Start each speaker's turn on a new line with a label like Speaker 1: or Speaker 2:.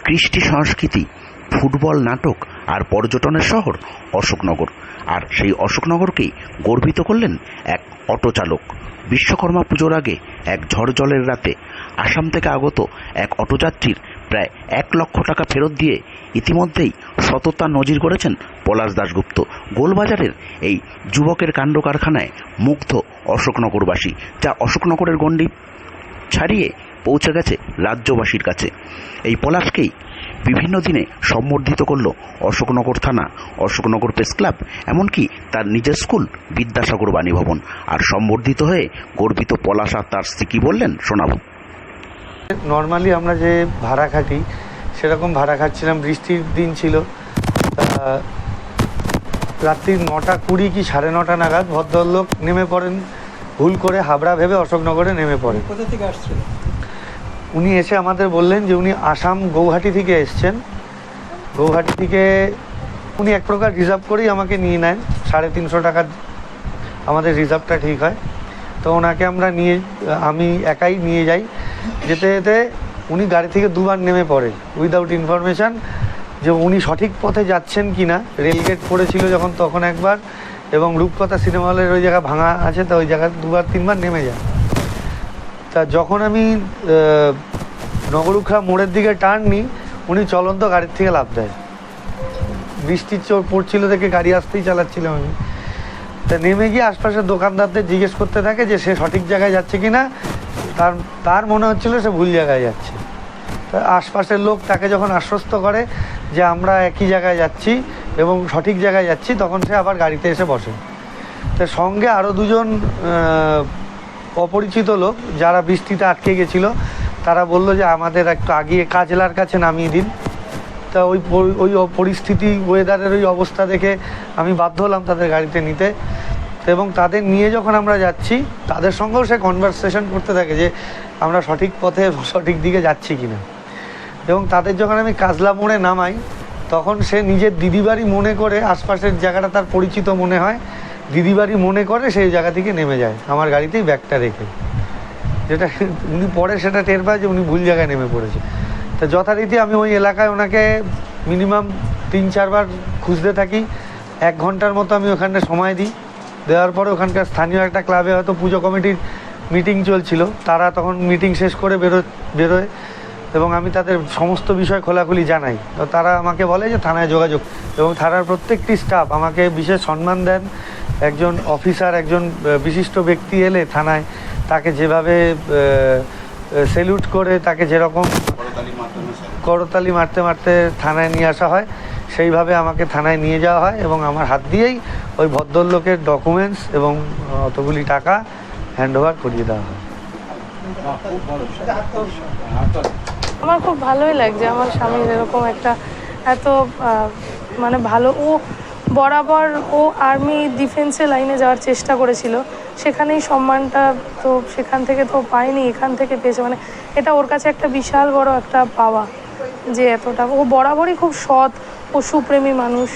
Speaker 1: কৃষ্টি সংস্কৃতি, ফুটবল, নাটক আর পর্যটনের শহর অশোকনগর। আর সেই অশোকনগরকেই গর্বিত করলেন এক অটো চালক। বিশ্বকর্মা পুজোর আগে এক ঝড় জলের রাতে আসাম থেকে আগত এক অটোযাত্রীর প্রায় 1 লক্ষ টাকা ফেরত দিয়ে ইতিমধ্যেই সততা নজির করেছেন পলাশ দাশগুপ্ত। গোলবাজারের এই যুবকের কাণ্ড কারখানায় মুগ্ধ অশোকনগরবাসী, যা অশোকনগরের গণ্ডি ছাড়িয়ে পৌঁছে গেছে রাজ্যবাসীর কাছে। এই পলাশকেই বিভিন্ন দিনে সম্বর্ধিত করল অশোকনগর থানা, অশোকনগর প্রেস ক্লাব, এমনকি তার নিজের স্কুল বিদ্যাসাগর বাণী ভবন। আর সম্বর্ধিত হয়ে গর্বিত পলাশ আর তার স্ত্রী কি বললেন শোনাব।
Speaker 2: নর্মালি আমরা যে ভাড়া খাটি সেরকম ভাড়া খাচ্ছিলাম। বৃষ্টির দিন ছিল, রাত্রি 9:20 কি 9:30 নাগাদ ভদ্রলোক নেমে পড়েন, ভুল করে হাবড়া ভেবে অশোকনগরে নেমে পড়েন।
Speaker 3: কোথা থেকে আসছিল
Speaker 2: উনি এসে আমাদের বললেন যে উনি আসাম গৌহাটি থেকে এসছেন। গৌহাটি থেকে উনি এক প্রকার রিজার্ভ করেই আমাকে নিয়ে নেন। 350 টাকা আমাদের রিজার্ভটা ঠিক হয়। তো ওনাকে আমি একাই নিয়ে যাই। যেতে যেতে উনি গাড়ি থেকে 2বার নেমে পড়েন উইদাউট ইনফরমেশান যে উনি সঠিক পথে যাচ্ছেন কি না। রেলগেট পড়েছিল যখন তখন একবার, এবং রূপকথা সিনেমা হলের ওই জায়গা ভাঙা আছে, তো ওই জায়গায় 2-3বার নেমে যায়। তা যখন আমি নগরুখা মোড়ের দিকে টার্ন নিই, উনি চলন্ত গাড়ির থেকে লাফ দেয়। বৃষ্টির চোট পড়ছিল দেখে গাড়ি আসতেই চালাচ্ছিলাম আমি। তা নেমে গিয়ে আশপাশের দোকানদারদের জিজ্ঞেস করতে থাকে যে সে সঠিক জায়গায় যাচ্ছে কি না। তার মনে হচ্ছিল সে ভুল জায়গায় যাচ্ছে। তা আশপাশের লোক তাকে যখন আশ্বস্ত করে যে আমরা একই জায়গায় যাচ্ছি এবং সঠিক জায়গায় যাচ্ছি, তখন সে আবার গাড়িতে এসে বসে। তো সঙ্গে আরও 2জন অপরিচিত লোক যারা বৃষ্টিতে আটকে গেছিল, তারা বললো যে আমাদের একটু আগিয়ে কাজলার কাছে নামিয়ে দিন। তা ওই পরিস্থিতি, ওয়েদারের ওই অবস্থা দেখে আমি বাধ্য হলাম তাদের গাড়িতে নিতে। এবং তাদের নিয়ে যখন আমরা যাচ্ছি, তাদের সঙ্গেও সে কনভারসেশন করতে থাকে যে আমরা সঠিক পথে সঠিক দিকে যাচ্ছি কিনা। এবং তাদের যখন আমি কাজলা মোড়ে নামাই, তখন সে নিজের দিদিবাড়ি মনে করে, আশপাশের জায়গাটা তার পরিচিত মনে হয়, দিদিবাড়ি মনে করে সেই জায়গা থেকে নেমে যায় আমার গাড়িতেই ব্যাগটা রেখে। যেটা উনি পরে সেটা টের পায় যে উনি ভুল জায়গায় নেমে পড়েছে। তো যথারীতি আমি ওই এলাকায় ওনাকে মিনিমাম 3-4 বার খুঁজতে থাকি। 1 ঘন্টার মতো আমি ওখানে সময় দিই। দেওয়ার পরে ওখানকার স্থানীয় একটা ক্লাবে হয়তো পুজো কমিটির মিটিং চলছিল, তারা তখন মিটিং শেষ করে বেরোয় এবং আমি তাদের সমস্ত বিষয় খোলাখুলি জানাই। তো তারা আমাকে বলে যে থানায় যোগাযোগ, এবং থানার প্রত্যেকটি স্টাফ আমাকে বিশেষ সম্মান দেন। একজন অফিসার, একজন বিশিষ্ট ব্যক্তি এলে থানায় তাকে যেভাবে স্যালুট করে, তাকে যেরকম করতালি মারতে মারতে থানায় নিয়ে আসা হয়, সেইভাবে আমাকে থানায় নিয়ে যাওয়া হয় এবং আমার হাত দিয়েই ওই ভদ্রলোকের ডকুমেন্টস এবং অতগুলি টাকা হ্যান্ডওভার করিয়ে দেওয়া হয়।
Speaker 4: আমার খুব ভালোই লাগছে আমার স্বামীর এরকম একটা এত মানে ভালো। ও বরাবর আর্মি ডিফেন্সে লাইনে যাওয়ার চেষ্টা করেছিল, সেখানেই সম্মানটা তো সেখান থেকে তো পায়নি, এখান থেকে পেয়েছে। মানে এটা ওর কাছে একটা বিশাল বড় একটা পাওয়া যে এতটা। ও বরাবরই খুব সৎ, পশুপ্রেমী মানুষ।